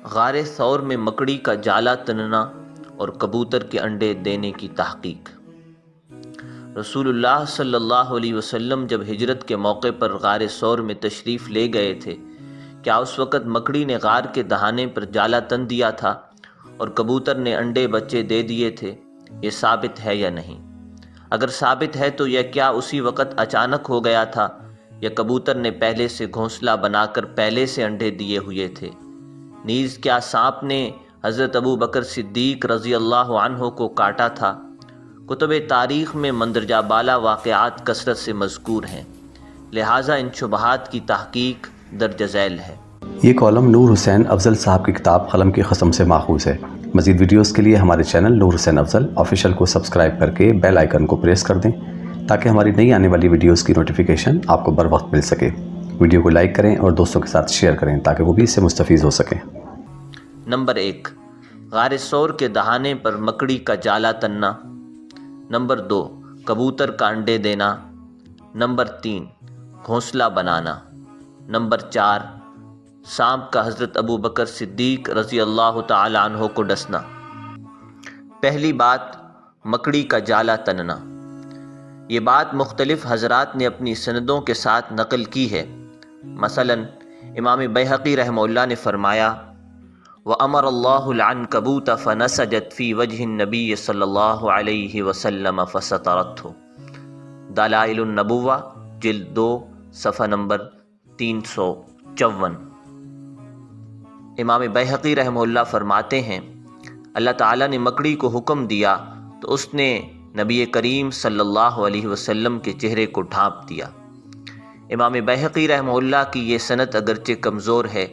غار ثور میں مکڑی کا جالا تننا اور کبوتر کے انڈے دینے کی تحقیق۔ رسول اللہ صلی اللہ علیہ وسلم جب ہجرت کے موقع پر غار ثور میں تشریف لے گئے تھے، کیا اس وقت مکڑی نے غار کے دہانے پر جالا تن دیا تھا اور کبوتر نے انڈے بچے دے دیے تھے؟ یہ ثابت ہے یا نہیں؟ اگر ثابت ہے تو یہ کیا اسی وقت اچانک ہو گیا تھا یا کبوتر نے پہلے سے گھونسلہ بنا کر پہلے سے انڈے دیے ہوئے تھے؟ نیز کیا سانپ نے حضرت ابو بکر صدیق رضی اللہ عنہ کو کاٹا تھا؟ کتب تاریخ میں مندرجہ بالا واقعات کثرت سے مذکور ہیں، لہٰذا ان شبہات کی تحقیق درج ذیل ہے۔ یہ کالم نور حسین افضل صاحب کی کتاب قلم کی قسم سے ماخوذ ہے۔ مزید ویڈیوز کے لیے ہمارے چینل نور حسین افضل آفیشیل کو سبسکرائب کر کے بیل آئیکن کو پریس کر دیں تاکہ ہماری نئی آنے والی ویڈیوز کی نوٹیفیکیشن آپ کو بر وقت مل سکے۔ ویڈیو کو لائک کریں اور دوستوں کے ساتھ شیئر کریں تاکہ وہ بھی اس سے مستفید ہو سکیں۔ نمبر 1، غار ثور کے دہانے پر مکڑی کا جالا تننا۔ نمبر 2، کبوتر کا انڈے دینا۔ نمبر 3، گھونسلہ بنانا۔ نمبر 4، سانپ کا حضرت ابو بکر صدیق رضی اللہ تعالی عنہ کو ڈسنا۔ پہلی بات، مکڑی کا جالا تننا۔ یہ بات مختلف حضرات نے اپنی سندوں کے ساتھ نقل کی ہے۔ مثلا امام بیہقی رحمہ اللہ نے فرمایا: وَأَمَرَ اللَّهُ الْعَنْكَبُوتَ فَنَسَجَتْ فِي وَجْهِ النَّبِيِّ صلی اللہ علیہ وسلم فَسَتَرَتْهُ۔ دلائل النبوہ جلد 2 صفحہ نمبر 354۔ امام بیہقی رحمہ اللہ فرماتے ہیں، اللہ تعالیٰ نے مکڑی کو حکم دیا تو اس نے نبی کریم صلی اللہ علیہ وسلم کے چہرے کو ڈھانپ دیا۔ امام بیہقی رحمہ اللہ کی یہ سند اگرچہ کمزور ہے،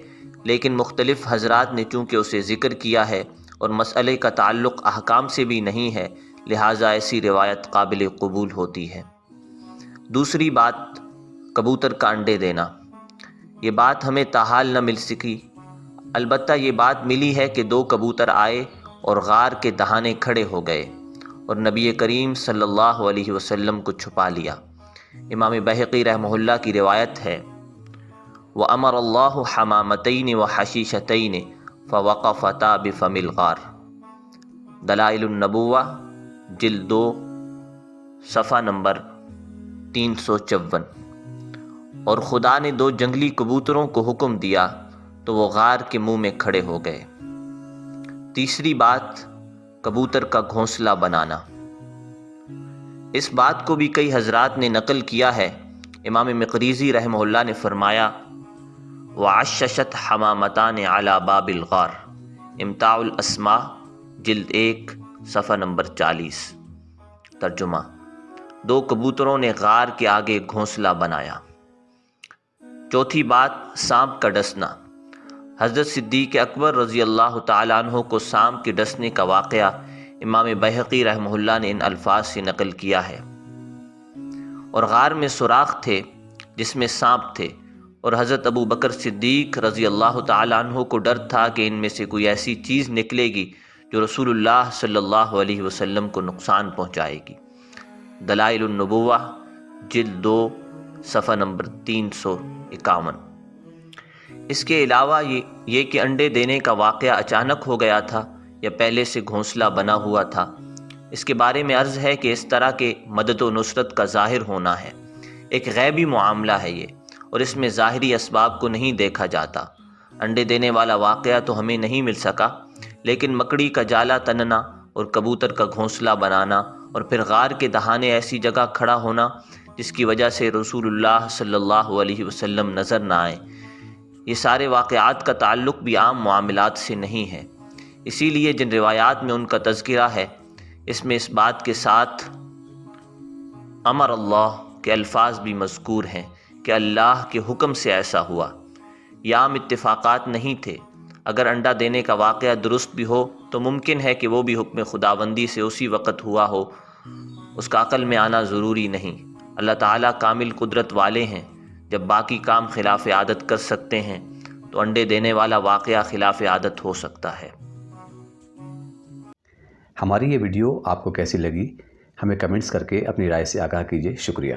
لیکن مختلف حضرات نے چونکہ اسے ذکر کیا ہے اور مسئلے کا تعلق احکام سے بھی نہیں ہے، لہٰذا ایسی روایت قابل قبول ہوتی ہے۔ دوسری بات، کبوتر کا انڈے دینا۔ یہ بات ہمیں تاحال نہ مل سکی، البتہ یہ بات ملی ہے کہ 2 کبوتر آئے اور غار کے دہانے کھڑے ہو گئے اور نبی کریم صلی اللہ علیہ وسلم کو چھپا لیا۔ امام بیہقی رحمہ اللہ کی روایت ہے: وَأَمَرَ اللَّهُ حَمَامَتَيْنِ وَحَشِيشَتَيْنِ فَوَقَفَتَا بِفَمِ الْغَارِ۔ دلائل النبوہ جلد 2 صفحہ نمبر 354۔ اور خدا نے 2 جنگلی کبوتروں کو حکم دیا تو وہ غار کے منہ میں کھڑے ہو گئے۔ تیسری بات، کبوتر کا گھونسلہ بنانا۔ اس بات کو بھی کئی حضرات نے نقل کیا ہے۔ امام مقریزی رحمہ اللہ نے فرمایا: وَعَشَّشَتْ حَمَامَتَانِ عَلَى بَابِ الْغَارِ۔ امتاع الاسماء جلد 1 صفحہ نمبر 40۔ ترجمہ: 2 کبوتروں نے غار کے آگے گھونسلہ بنایا۔ چوتھی بات، سانپ کا ڈسنا۔ حضرت صدیق اکبر رضی اللہ تعالیٰ عنہ کو سانپ کے ڈسنے کا واقعہ امام بیہقی رحمہ اللہ نے ان الفاظ سے نقل کیا ہے: اور غار میں سوراخ تھے جس میں سانپ تھے، اور حضرت ابو بکر صدیق رضی اللہ تعالیٰ عنہ کو ڈر تھا کہ ان میں سے کوئی ایسی چیز نکلے گی جو رسول اللہ صلی اللہ علیہ وسلم کو نقصان پہنچائے گی۔ دلائل النبوہ جلد 2 صفحہ نمبر 351۔ اس کے علاوہ یہ کہ انڈے دینے کا واقعہ اچانک ہو گیا تھا یا پہلے سے گھونسلہ بنا ہوا تھا، اس کے بارے میں عرض ہے کہ اس طرح کے مدد و نصرت کا ظاہر ہونا ہے ایک غیبی معاملہ ہے یہ، اور اس میں ظاہری اسباب کو نہیں دیکھا جاتا۔ انڈے دینے والا واقعہ تو ہمیں نہیں مل سکا، لیکن مکڑی کا جالا تننا اور کبوتر کا گھونسلہ بنانا اور پھر غار کے دہانے ایسی جگہ کھڑا ہونا جس کی وجہ سے رسول اللہ صلی اللہ علیہ وسلم نظر نہ آئے، یہ سارے واقعات کا تعلق بھی عام معاملات سے نہیں ہے۔ اسی لیے جن روایات میں ان کا تذکرہ ہے، اس میں اس بات کے ساتھ امر اللہ کے الفاظ بھی مذکور ہیں کہ اللہ کے حکم سے ایسا ہوا۔ یہ عام اتفاقات نہیں تھے۔ اگر انڈا دینے کا واقعہ درست بھی ہو تو ممکن ہے کہ وہ بھی حکم خداوندی سے اسی وقت ہوا ہو، اس کا عقل میں آنا ضروری نہیں۔ اللہ تعالیٰ کامل قدرت والے ہیں، جب باقی کام خلاف عادت کر سکتے ہیں تو انڈے دینے والا واقعہ خلاف عادت ہو سکتا ہے۔ ہماری یہ ویڈیو آپ کو کیسی لگی؟ ہمیں کمنٹس کر کے اپنی رائے سے آگاہ کیجیے۔ شکریہ۔